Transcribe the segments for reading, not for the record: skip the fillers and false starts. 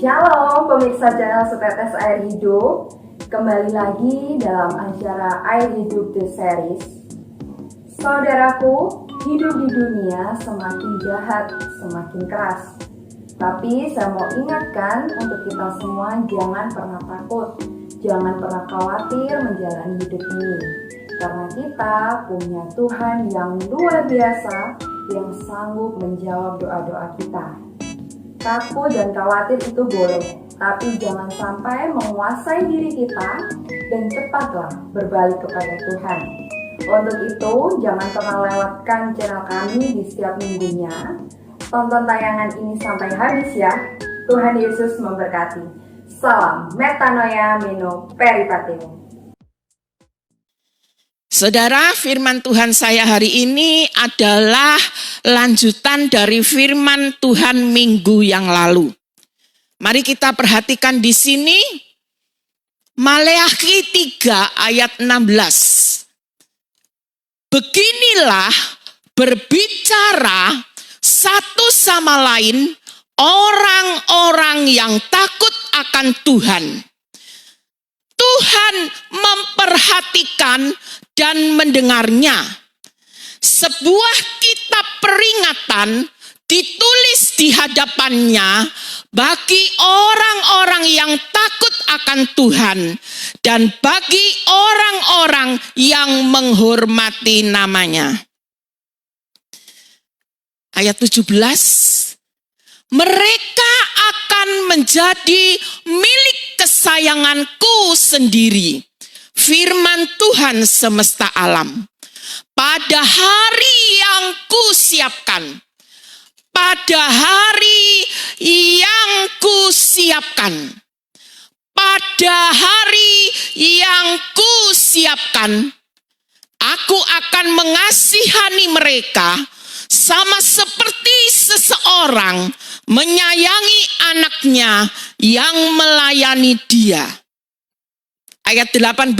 Shalom pemirsa channel Setetes Air Hidup. Kembali lagi dalam acara Air Hidup The Series. Saudaraku, hidup di dunia semakin jahat, semakin keras. Tapi saya mau ingatkan untuk kita semua jangan pernah takut, jangan pernah khawatir menjalani hidup ini. Karena kita punya Tuhan yang luar biasa yang sanggup menjawab doa-doa kita. Takut dan khawatir itu boleh, tapi jangan sampai menguasai diri kita dan cepatlah berbalik kepada Tuhan. Untuk itu, jangan pernah lewatkan channel kami di setiap minggunya. Tonton tayangan ini sampai habis ya. Tuhan Yesus memberkati. Salam Metanoia Meno Peripateum. Saudara, firman Tuhan saya hari ini adalah lanjutan dari firman Tuhan minggu yang lalu. Mari kita perhatikan di sini Maleakhi 3 ayat 16. Beginilah berbicara satu sama lain orang-orang yang takut akan Tuhan. Tuhan memperhatikan dan mendengarnya. Sebuah kitab peringatan ditulis di hadapannya bagi orang-orang yang takut akan Tuhan dan bagi orang-orang yang menghormati namanya. Ayat 17. Mereka akan menjadi milik kesayanganku sendiri. Firman Tuhan semesta alam. Pada hari yang kusiapkan. Pada hari yang kusiapkan. Pada hari yang kusiapkan. Aku akan mengasihani mereka sama seperti seseorang menyayangi anaknya yang melayani dia. Ayat 18.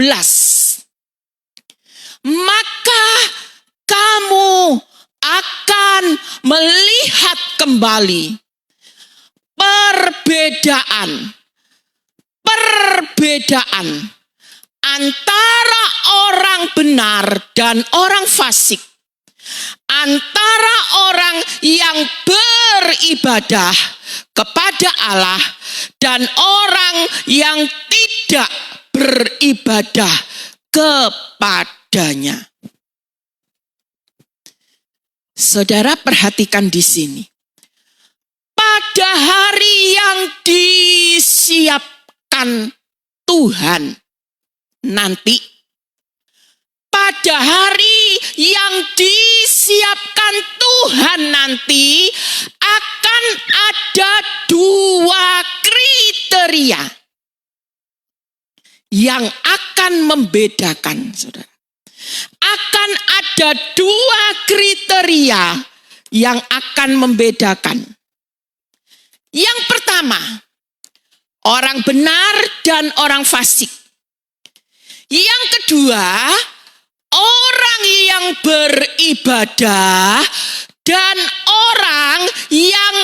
Maka kamu akan melihat kembali perbedaan antara orang benar dan orang fasik, antara orang yang beribadah kepada Allah dan orang yang tidak beribadah kepadanya. Saudara, perhatikan di sini. Pada hari yang disiapkan Tuhan nanti, pada hari yang disiapkan Tuhan nanti akan ada dua kriteria yang akan membedakan, saudara. Akan ada dua kriteria yang akan membedakan. Yang pertama, orang benar dan orang fasik. Yang kedua, orang yang beribadah dan orang yang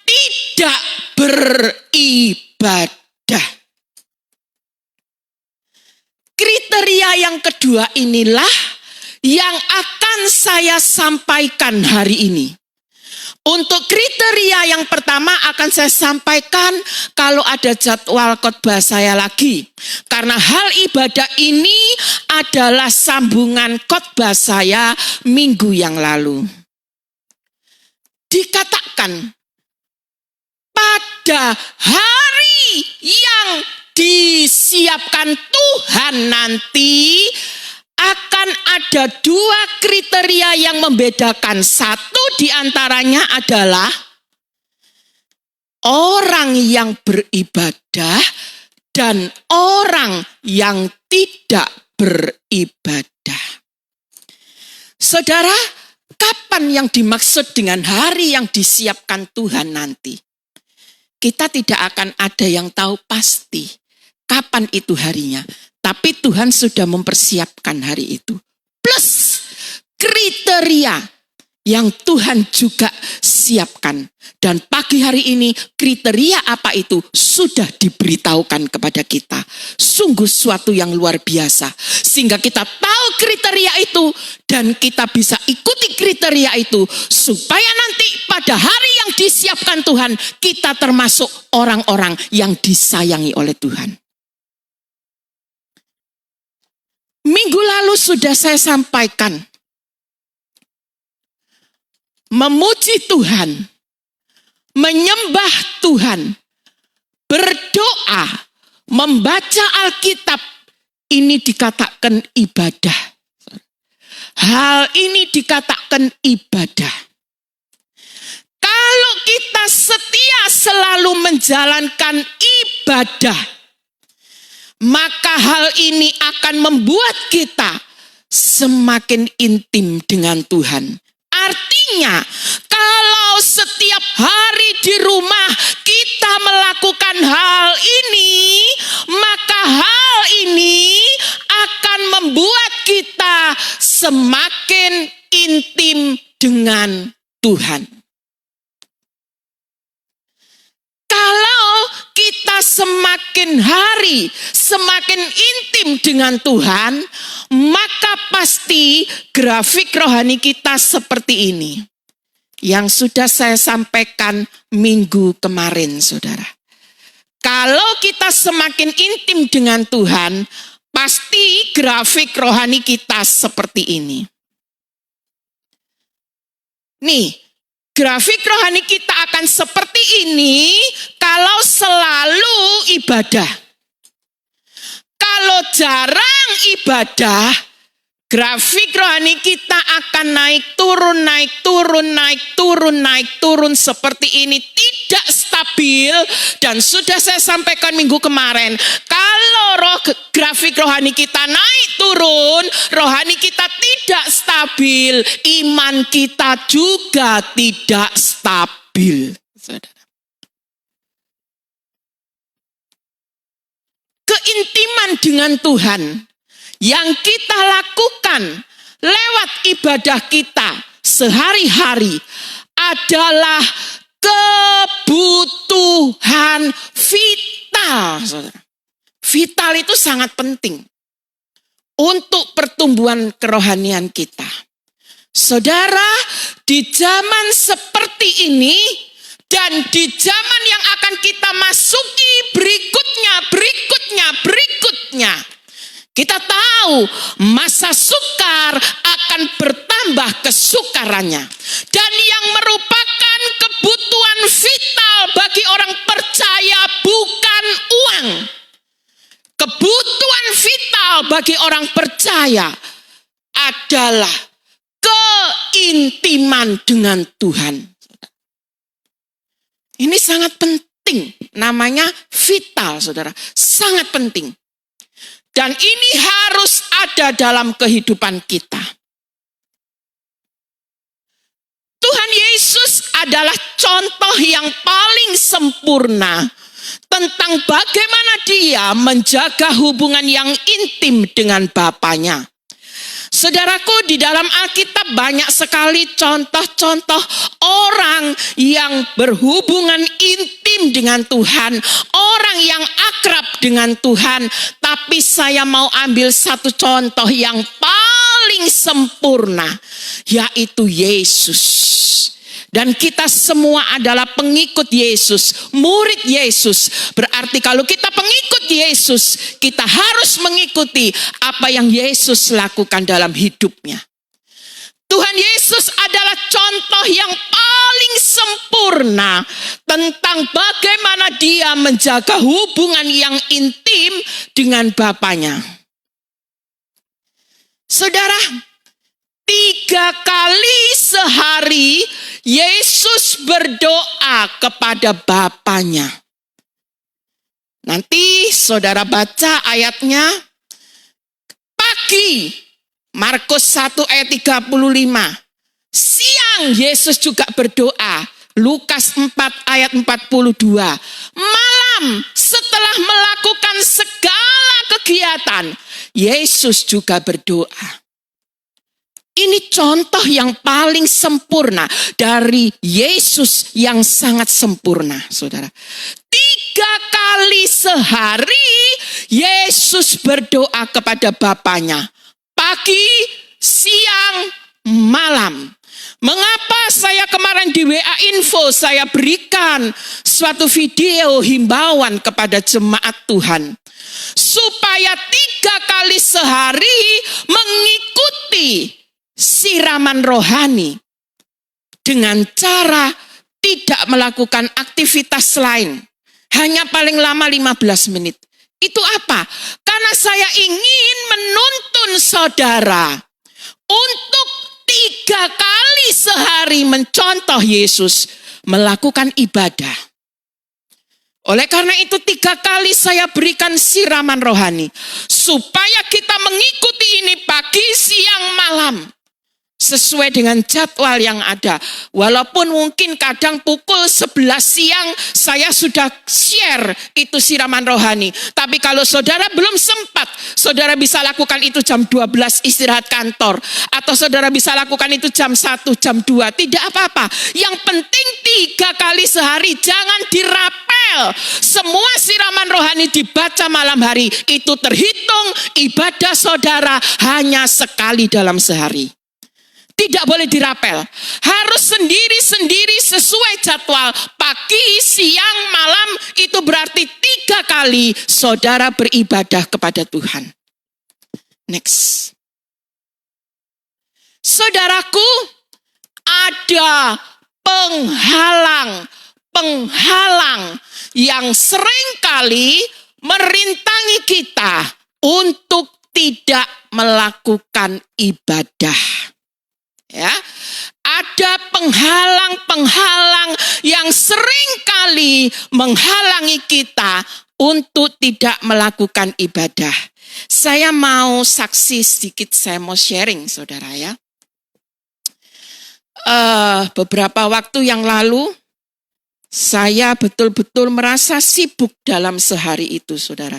tidak beribadah. Kriteria yang kedua inilah yang akan saya sampaikan hari ini. Untuk kriteria yang pertama akan saya sampaikan kalau ada jadwal khotbah saya lagi. Karena hal ibadah ini adalah sambungan khotbah saya minggu yang lalu. Dikatakan pada hari yang disiapkan Tuhan nanti akan ada dua kriteria yang membedakan. Satu diantaranya adalah orang yang beribadah dan orang yang tidak beribadah. Saudara, kapan yang dimaksud dengan hari yang disiapkan Tuhan nanti? Kita tidak akan ada yang tahu pasti kapan itu harinya. Tapi Tuhan sudah mempersiapkan hari itu. Plus kriteria yang Tuhan juga siapkan. Dan pagi hari ini kriteria apa itu sudah diberitahukan kepada kita. Sungguh suatu yang luar biasa. Sehingga kita tahu kriteria itu dan kita bisa ikuti kriteria itu. Supaya nanti pada hari yang disiapkan Tuhan, kita termasuk orang-orang yang disayangi oleh Tuhan. Minggu lalu sudah saya sampaikan. Memuji Tuhan, menyembah Tuhan, berdoa, membaca Alkitab, ini dikatakan ibadah. Hal ini dikatakan ibadah. Kalau kita setia selalu menjalankan ibadah, maka hal ini akan membuat kita semakin intim dengan Tuhan. Artinya, kalau setiap hari di rumah kita melakukan hal ini, maka hal ini akan membuat kita semakin intim dengan Tuhan. Kalau kita semakin hari semakin intim dengan Tuhan, maka pasti grafik rohani kita seperti ini. Yang sudah saya sampaikan minggu kemarin, saudara. Kalau kita semakin intim dengan Tuhan, pasti grafik rohani kita seperti ini. Nih, grafik rohani kita akan seperti ini kalau selalu ibadah. Kalau jarang ibadah, grafik rohani kita akan naik turun, naik turun, naik turun, naik turun seperti ini. Tidak stabil. Dan sudah saya sampaikan minggu kemarin, kalau grafik rohani kita naik turun, rohani kita tidak stabil, iman kita juga tidak stabil. Saudara. Keintiman dengan Tuhan yang kita lakukan lewat ibadah kita sehari-hari adalah kebutuhan vital. Saudara. Vital itu sangat penting untuk pertumbuhan kerohanian kita. Saudara, di zaman seperti ini dan di zaman yang akan kita masuki berikutnya, kita tahu masa sukar akan bertambah kesukarannya. Dan yang merupakan kebutuhan vital bagi orang percaya bukan uang. Kebutuhan vital bagi orang percaya adalah keintiman dengan Tuhan. Ini sangat penting, namanya vital, saudara. Sangat penting. Dan ini harus ada dalam kehidupan kita. Tuhan Yesus adalah contoh yang paling sempurna tentang bagaimana dia menjaga hubungan yang intim dengan Bapanya. Saudaraku, di dalam Alkitab banyak sekali contoh-contoh orang yang berhubungan intim dengan Tuhan, orang yang akrab dengan Tuhan. Tapi saya mau ambil satu contoh yang paling sempurna, yaitu Yesus. Dan kita semua adalah pengikut Yesus, murid Yesus. Berarti kalau kita pengikut Yesus, kita harus mengikuti apa yang Yesus lakukan dalam hidupnya. Tuhan Yesus adalah contoh yang paling sempurna tentang bagaimana dia menjaga hubungan yang intim dengan Bapanya. Saudara, 3 kali sehari Yesus berdoa kepada Bapanya. Nanti saudara baca ayatnya. Pagi, Markus 1 ayat 35. Siang Yesus juga berdoa. Lukas 4 ayat 42. Malam setelah melakukan segala kegiatan, Yesus juga berdoa. Ini contoh yang paling sempurna dari Yesus yang sangat sempurna, saudara. 3 kali sehari Yesus berdoa kepada Bapanya. Pagi, siang, malam. Mengapa saya kemarin di WA Info saya berikan suatu video himbauan kepada jemaat Tuhan. Supaya 3 kali sehari mengikuti siraman rohani dengan cara tidak melakukan aktivitas lain. Hanya paling lama 15 menit. Itu apa? Karena saya ingin menuntun saudara untuk 3 kali sehari mencontoh Yesus melakukan ibadah. Oleh karena itu 3 kali saya berikan siraman rohani. Supaya kita mengikuti ini pagi, siang, malam. Sesuai dengan jadwal yang ada. Walaupun mungkin kadang pukul 11 siang saya sudah share itu siraman rohani. Tapi kalau saudara belum sempat, saudara bisa lakukan itu jam 12 istirahat kantor. Atau saudara bisa lakukan itu jam 1, jam 2. Tidak apa-apa. Yang penting 3 kali sehari, jangan dirapel. Semua siraman rohani dibaca malam hari. Itu terhitung ibadah saudara hanya sekali dalam sehari. Tidak boleh dirapel. Harus sendiri-sendiri sesuai jadwal. Pagi, siang, malam. Itu berarti 3 kali saudara beribadah kepada Tuhan. Next. Saudaraku, ada penghalang yang seringkali merintangi kita untuk tidak melakukan ibadah. Ya, ada penghalang-penghalang yang seringkali menghalangi kita untuk tidak melakukan ibadah. Saya mau saksi sedikit, saya mau sharing saudara ya. Beberapa waktu yang lalu, saya betul-betul merasa sibuk dalam sehari itu saudara.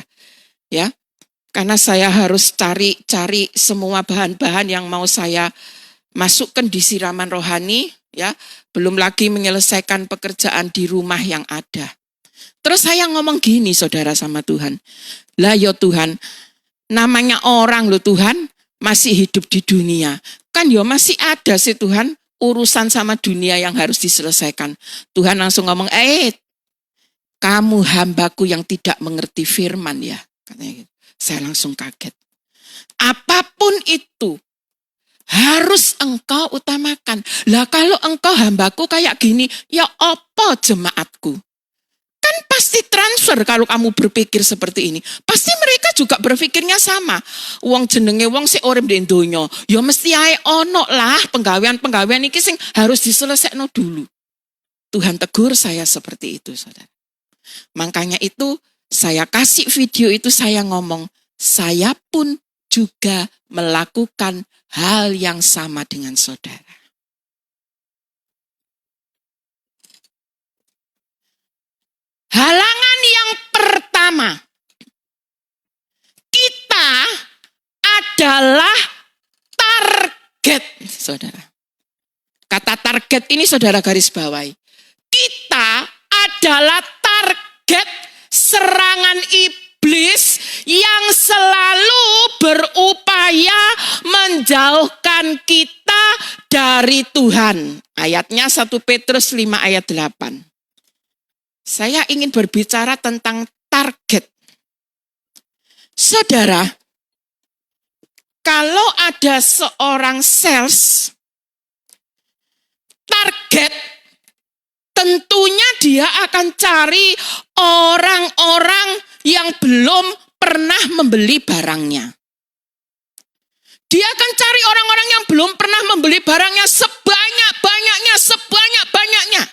Ya, karena saya harus cari semua bahan-bahan yang mau saya masukkan di siraman rohani, ya, belum lagi menyelesaikan pekerjaan di rumah yang ada. Terus saya ngomong gini saudara sama Tuhan, lah ya Tuhan, namanya orang loh Tuhan, masih hidup di dunia. Kan ya masih ada sih Tuhan, urusan sama dunia yang harus diselesaikan. Tuhan langsung ngomong, kamu hambaku yang tidak mengerti firman ya. Katanya gitu. Saya langsung kaget. Apapun itu, harus engkau utamakan. Lah kalau engkau hambaku kayak gini, ya apa jemaatku? Kan pasti transfer kalau kamu berpikir seperti ini. Pasti mereka juga berpikirnya sama. Wong jenenge wong sik urip ndek donya, ya mesti ae ono lah penggawean-penggawean iki sing harus diselesaikan dulu. Tuhan tegur saya seperti itu, saudara. Makanya itu saya kasih video itu, saya ngomong, saya pun juga melakukan hal yang sama dengan saudara. Halangan yang pertama, kita adalah target, saudara. Kata target ini saudara garis bawahi. Kita adalah target serangan iblis yang selalu berupaya menjauhkan kita dari Tuhan. Ayatnya 1 Petrus 5 ayat 8. Saya ingin berbicara tentang target. Saudara, kalau ada seorang sales, target tentunya dia akan cari orang-orang yang belum pernah membeli barangnya. Dia akan cari orang-orang yang belum pernah membeli barangnya sebanyak-banyaknya.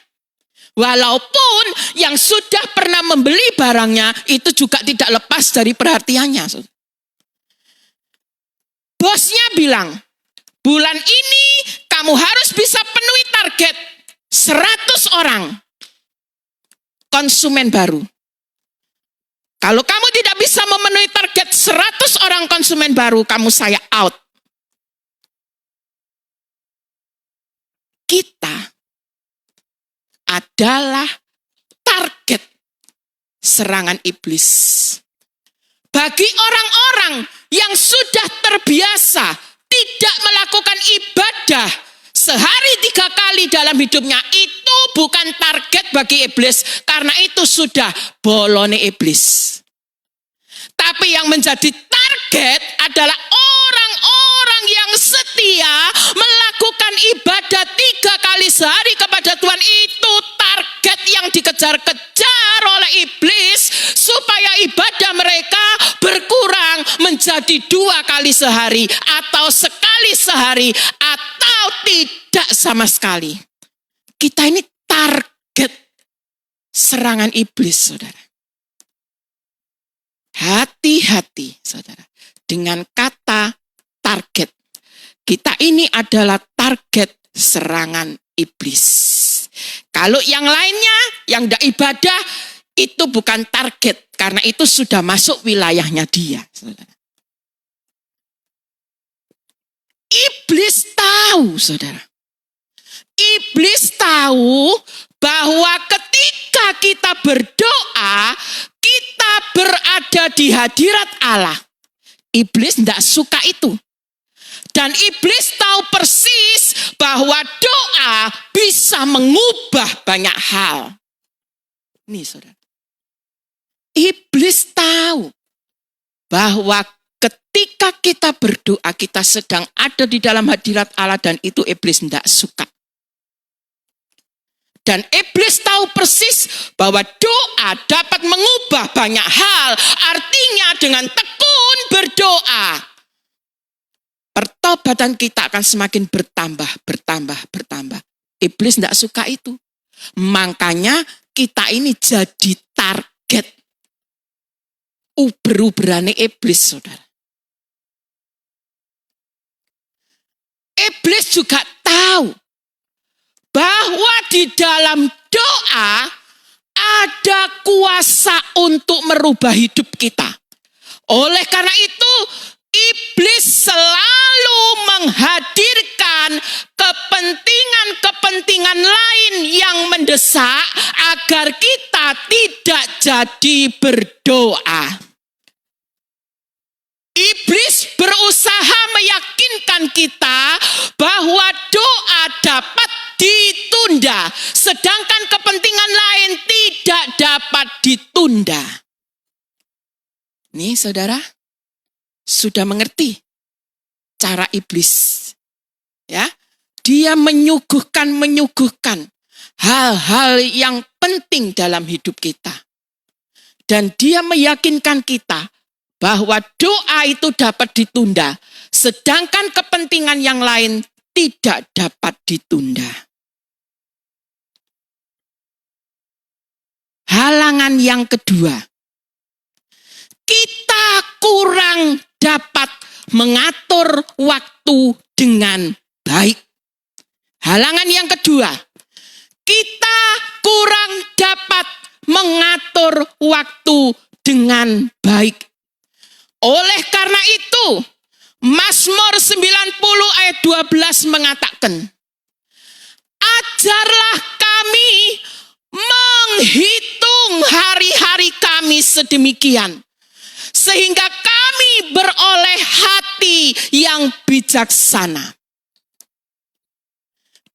Walaupun yang sudah pernah membeli barangnya itu juga tidak lepas dari perhatiannya. Bosnya bilang, bulan ini kamu harus bisa penuhi target 100 orang konsumen baru. Kalau kamu tidak bisa memenuhi target 100 orang konsumen baru, kamu saya out. kita adalah target serangan iblis. Bagi orang-orang yang sudah terbiasa tidak melakukan ibadah sehari 3 kali dalam hidupnya, itu bukan target bagi iblis, karena itu sudah bolone iblis. Tapi yang menjadi target adalah orang-orang yang setia melakukan ibadah 3 kali sehari kepada Tuhan. Itu target yang dikejar-kejar oleh iblis, supaya ibadah mereka berkurang menjadi 2 kali sehari, atau sekali sehari, atau tidak sama sekali. Kita ini target serangan iblis, saudara. Hati-hati, saudara, dengan kata target. Kita ini adalah target serangan iblis. Kalau yang lainnya, yang tidak ibadah, itu bukan target, karena itu sudah masuk wilayahnya dia, saudara. Iblis tahu, saudara. Iblis tahu bahwa ketika kita berdoa, kita berada di hadirat Allah. Iblis tidak suka itu. Dan iblis tahu persis bahwa doa bisa mengubah banyak hal. Nih, saudara. Iblis tahu bahwa ketika kita berdoa, kita sedang ada di dalam hadirat Allah, dan itu iblis tidak suka. Dan iblis tahu persis bahwa doa dapat mengubah banyak hal. Artinya dengan tekun berdoa, pertobatan kita akan semakin bertambah. Iblis tidak suka itu. Makanya kita ini jadi target uber-uberane iblis, saudara. Iblis juga tahu bahwa di dalam doa ada kuasa untuk merubah hidup kita. Oleh karena itu, iblis selalu menghadirkan kepentingan-kepentingan lain yang mendesak agar kita tidak jadi berdoa. Iblis berusaha meyakinkan kita bahwa doa dapat ditunda, sedangkan kepentingan lain tidak dapat ditunda. Nih, saudara, sudah mengerti cara iblis, ya? Dia menyuguhkan hal-hal yang penting dalam hidup kita, dan dia meyakinkan kita bahwa doa itu dapat ditunda, sedangkan kepentingan yang lain tidak dapat ditunda. Halangan yang kedua, kita kurang dapat mengatur waktu dengan baik. Halangan yang kedua, kita kurang dapat mengatur waktu dengan baik. Oleh karena itu, Mazmur 90 ayat 12 mengatakan, ajarlah kami menghitung hari-hari kami sedemikian, sehingga kami beroleh hati yang bijaksana.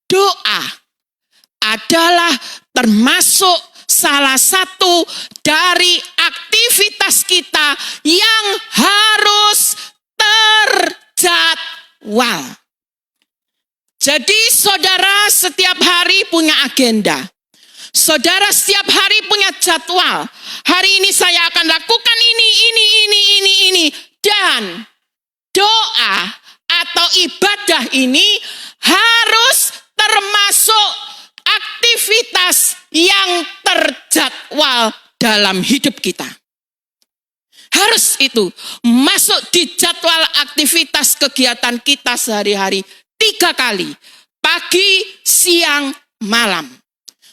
Doa adalah termasuk salah satu dari aktivitas kita yang harus terjadwal. Jadi saudara setiap hari punya agenda. Saudara setiap hari punya jadwal. Hari ini saya akan lakukan ini. Dan doa atau ibadah ini harus termasuk aktivitas yang terjadwal dalam hidup kita. Harus itu masuk di jadwal aktivitas kegiatan kita sehari-hari 3 kali. Pagi, siang, malam.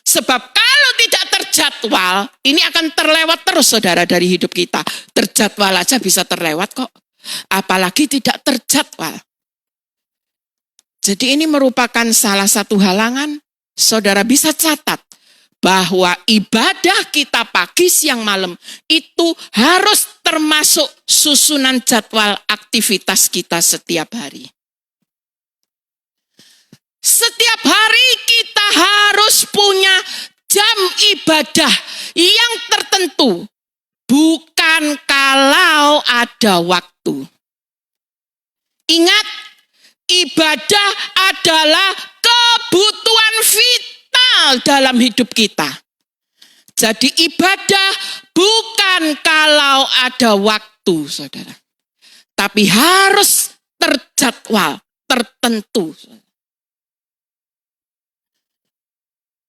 Sebab kalau tidak terjadwal, ini akan terlewat terus saudara dari hidup kita. Terjadwal aja bisa terlewat kok. Apalagi tidak terjadwal. Jadi ini merupakan salah satu halangan. Saudara bisa catat bahwa ibadah kita pagi, siang, malam itu harus termasuk susunan jadwal aktivitas kita setiap hari. Setiap hari kita harus punya jam ibadah yang tertentu, bukan kalau ada waktu. Ingat, ibadah adalah kebutuhan vital dalam hidup kita. Jadi ibadah bukan kalau ada waktu, saudara. Tapi harus terjadwal, tertentu.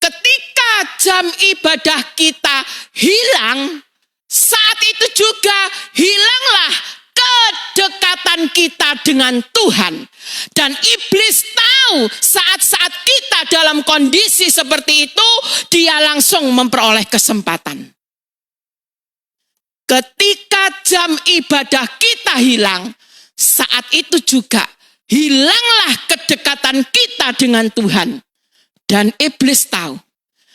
Ketika jam ibadah kita hilang, saat itu juga hilanglah kedekatan kita dengan Tuhan. Dan iblis tahu saat-saat kita dalam kondisi seperti itu, dia langsung memperoleh kesempatan. Ketika jam ibadah kita hilang, saat itu juga hilanglah kedekatan kita dengan Tuhan. Dan iblis tahu,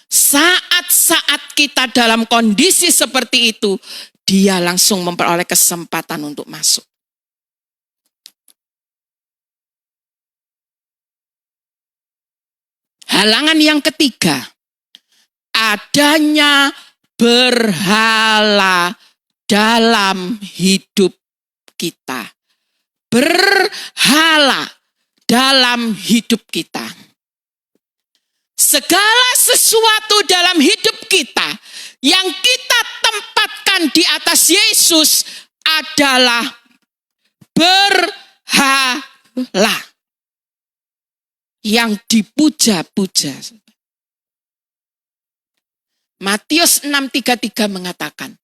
saat-saat kita dalam kondisi seperti itu, dia langsung memperoleh kesempatan untuk masuk. Halangan yang ketiga, adanya berhala dalam hidup kita. Berhala dalam hidup kita. Segala sesuatu dalam hidup kita yang kita tempatkan di atas Yesus adalah berhala yang dipuja-puja. Matius 6:33 mengatakan,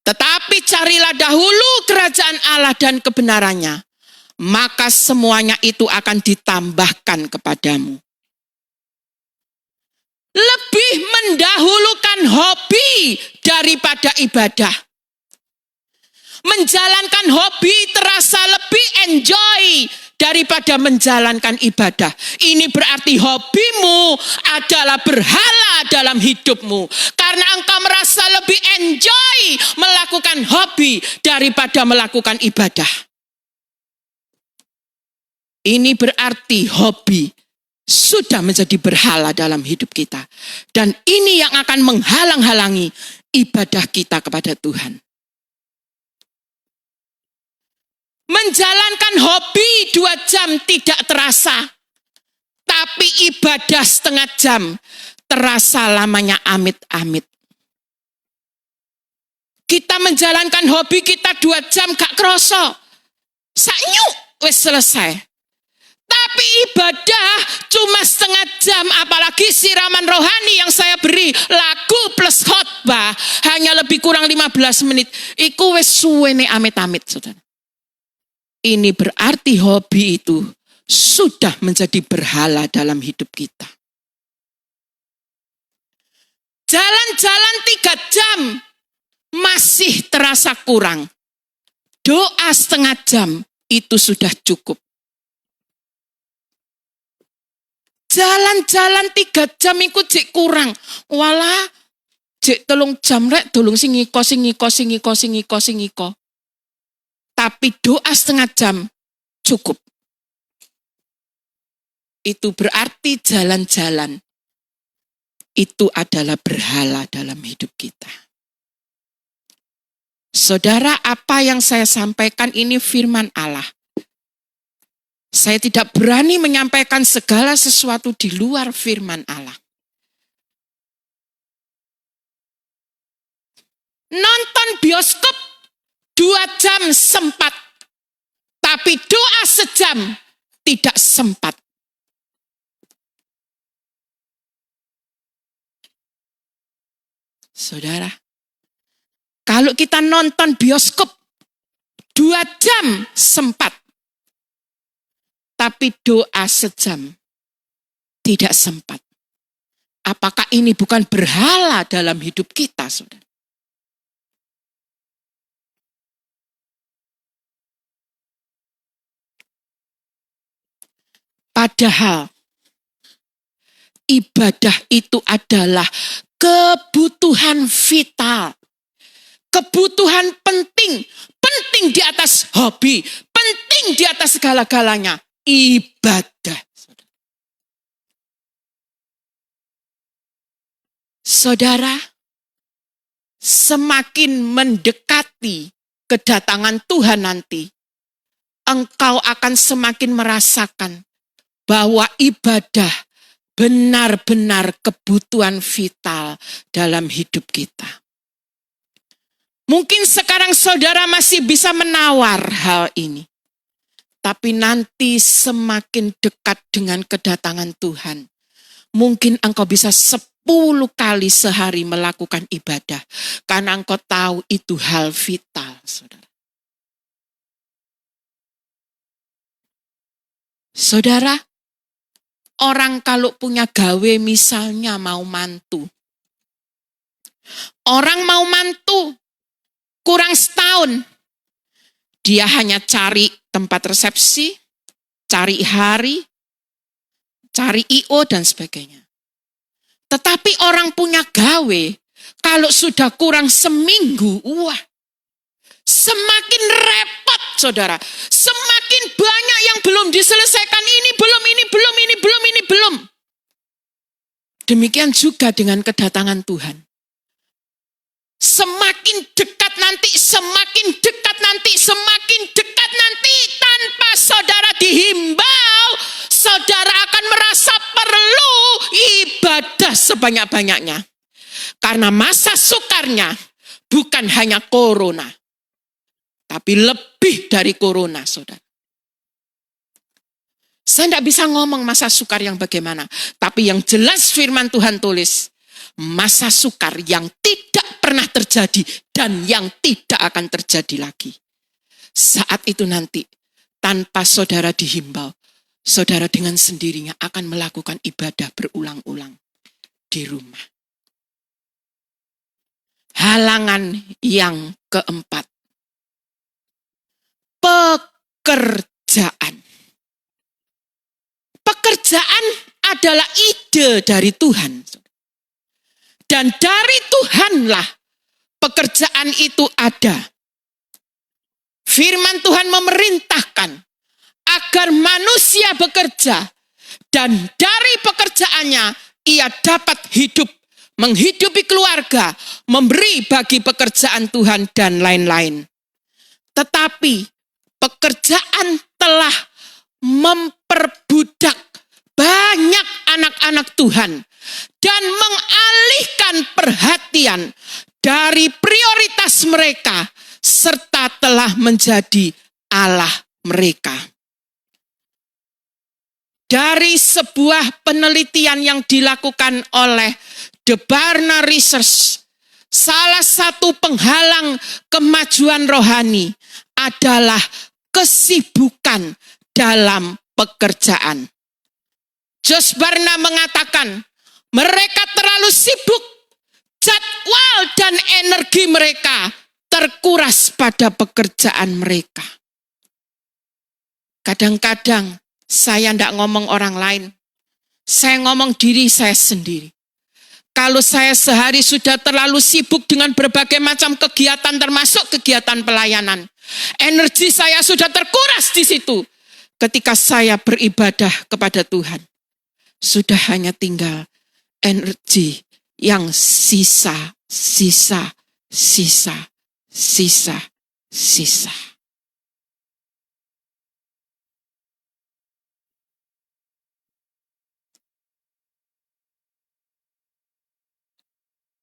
tetapi carilah dahulu kerajaan Allah dan kebenarannya, maka semuanya itu akan ditambahkan kepadamu. Lebih mendahulukan hobi daripada ibadah. Menjalankan hobi terasa lebih enjoy daripada menjalankan ibadah. Ini berarti hobimu adalah berhala dalam hidupmu. Karena engkau merasa lebih enjoy melakukan hobi daripada melakukan ibadah. Ini berarti hobi sudah menjadi berhala dalam hidup kita. Dan ini yang akan menghalang-halangi ibadah kita kepada Tuhan. Menjalankan hobi 2 jam tidak terasa. Tapi ibadah setengah jam terasa lamanya amit-amit. Kita menjalankan hobi kita 2 jam gak kroso. Saknyuk wis selesai. Tapi ibadah cuma setengah jam, apalagi siraman rohani yang saya beri, lagu plus khotbah, hanya lebih kurang 15 menit. Iku wis suwene amit-amit, saudara. Ini berarti hobi itu sudah menjadi berhala dalam hidup kita. Jalan-jalan 3 jam masih terasa kurang. Doa setengah jam itu sudah cukup. Jalan-jalan 3 jam itu jek kurang. Walah, jek 3 jam rek dolong sing ngiko. Tapi doa setengah jam cukup. Itu berarti jalan-jalan itu adalah berhala dalam hidup kita. Saudara, apa yang saya sampaikan ini firman Allah. Saya tidak berani menyampaikan segala sesuatu di luar firman Allah. Nonton bioskop 2 jam sempat, tapi doa sejam tidak sempat. Saudara, kalau kita nonton bioskop 2 jam sempat, tapi doa sejam tidak sempat. Apakah ini bukan berhala dalam hidup kita, saudara? Padahal ibadah itu adalah kebutuhan vital. Kebutuhan penting. Penting di atas hobi. Penting di atas segala-galanya. Ibadah. Saudara, semakin mendekati kedatangan Tuhan nanti, engkau akan semakin merasakan bahwa ibadah benar-benar kebutuhan vital dalam hidup kita. Mungkin sekarang saudara masih bisa menawar hal ini. Tapi nanti semakin dekat dengan kedatangan Tuhan, mungkin engkau bisa 10 kali sehari melakukan ibadah. Karena engkau tahu itu hal vital, saudara. Saudara, orang kalau punya gawe misalnya mau mantu. Orang mau mantu, kurang setahun. Dia hanya cari tempat resepsi, cari hari, cari I.O. dan sebagainya. Tetapi orang punya gawe, kalau sudah kurang seminggu, wah, semakin repot, saudara. Semakin banyak yang belum diselesaikan, ini belum. Demikian juga dengan kedatangan Tuhan. Semakin dekat nanti, tanpa saudara dihimbau, saudara akan merasa perlu ibadah sebanyak-banyaknya. Karena masa sukarnya bukan hanya corona, tapi lebih dari corona, saudara. Saya tidak bisa ngomong masa sukar yang bagaimana, tapi yang jelas firman Tuhan tulis, masa sukar yang tidak pernah terjadi dan yang tidak akan terjadi lagi. Saat itu nanti, tanpa saudara dihimbau, saudara dengan sendirinya akan melakukan ibadah berulang-ulang di rumah. Halangan yang keempat, pekerjaan. Pekerjaan adalah ide dari Tuhan. Dan dari Tuhanlah pekerjaan itu ada. Firman Tuhan memerintahkan agar manusia bekerja dan dari pekerjaannya ia dapat hidup, menghidupi keluarga, memberi bagi pekerjaan Tuhan dan lain-lain. Tetapi pekerjaan telah memperbudak banyak anak-anak Tuhan dan mengalihkan perhatian dari prioritas mereka serta telah menjadi Allah mereka. Dari sebuah penelitian yang dilakukan oleh The Barna Research, salah satu penghalang kemajuan rohani adalah kesibukan dalam pekerjaan. Josh Barna mengatakan, mereka terlalu sibuk, jadwal dan energi mereka terkuras pada pekerjaan mereka. Kadang-kadang saya tidak ngomong orang lain, saya ngomong diri saya sendiri. Kalau saya sehari sudah terlalu sibuk dengan berbagai macam kegiatan termasuk kegiatan pelayanan, energi saya sudah terkuras di situ. Ketika saya beribadah kepada Tuhan, sudah hanya tinggal energi yang sisa.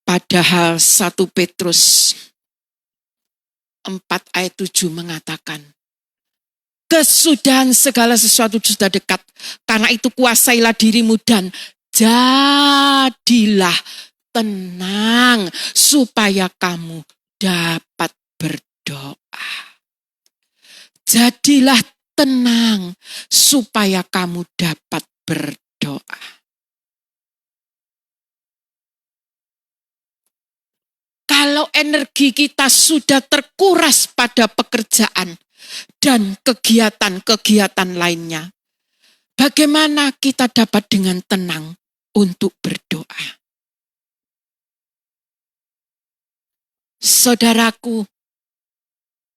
Padahal 1 Petrus 4 ayat 7 mengatakan, kesudahan segala sesuatu sudah dekat. Karena itu kuasailah dirimu dan jadilah tenang supaya kamu dapat berdoa. Jadilah tenang supaya kamu dapat berdoa. Kalau energi kita sudah terkuras pada pekerjaan dan kegiatan-kegiatan lainnya, bagaimana kita dapat dengan tenang untuk berdoa. Saudaraku,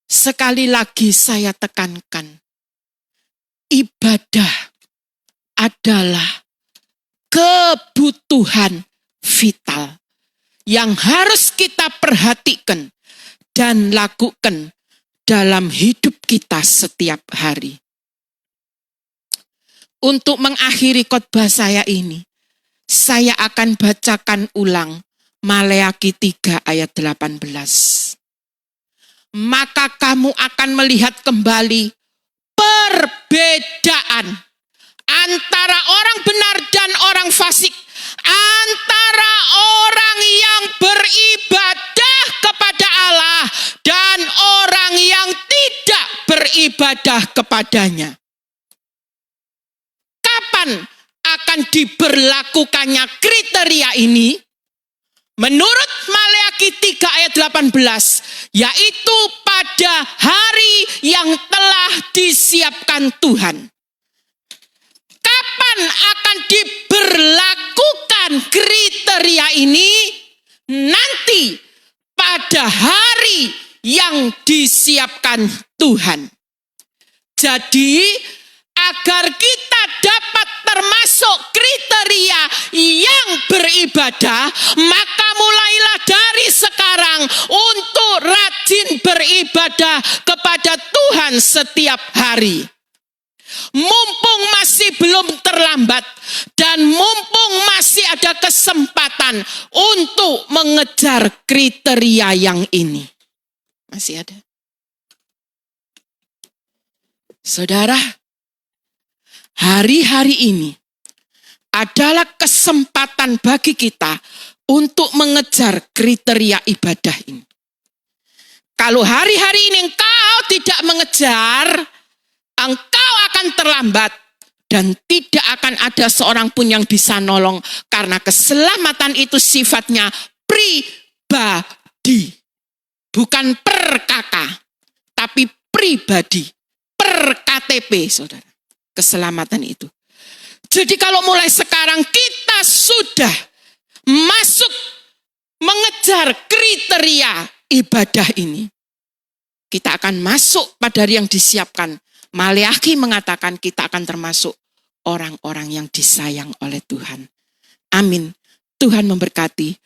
sekali lagi saya tekankan, ibadah adalah kebutuhan vital yang harus kita perhatikan dan lakukan dalam hidup kita setiap hari. Untuk mengakhiri khotbah saya ini, saya akan bacakan ulang Maleakhi 3 ayat 18. Maka kamu akan melihat kembali perbedaan antara orang benar dan orang fasik, antara orang yang beribadah kepada Allah dan orang yang tidak beribadah kepadanya. Kapan akan diberlakukannya kriteria ini? Menurut Maleakhi 3 ayat 18, yaitu pada hari yang telah disiapkan Tuhan. Kapan akan diberlakukan kriteria ini? Nanti pada hari yang disiapkan Tuhan. Jadi agar kita dapat termasuk kriteria yang beribadah, maka mulailah dari sekarang untuk rajin beribadah kepada Tuhan setiap hari. Mumpung masih belum terlambat dan mumpung masih ada kesempatan untuk mengejar kriteria yang ini. Masih ada. Saudara, hari-hari ini adalah kesempatan bagi kita untuk mengejar kriteria ibadah ini. Kalau hari-hari ini engkau tidak mengejar, engkau akan terlambat dan tidak akan ada seorang pun yang bisa nolong, karena keselamatan itu sifatnya pribadi. Bukan per kakak, tapi pribadi, per KTP, saudara. Keselamatan itu. Jadi kalau mulai sekarang kita sudah masuk mengejar kriteria ibadah ini, kita akan masuk pada hari yang disiapkan. Maleakhi mengatakan kita akan termasuk orang-orang yang disayang oleh Tuhan. Amin. Tuhan memberkati.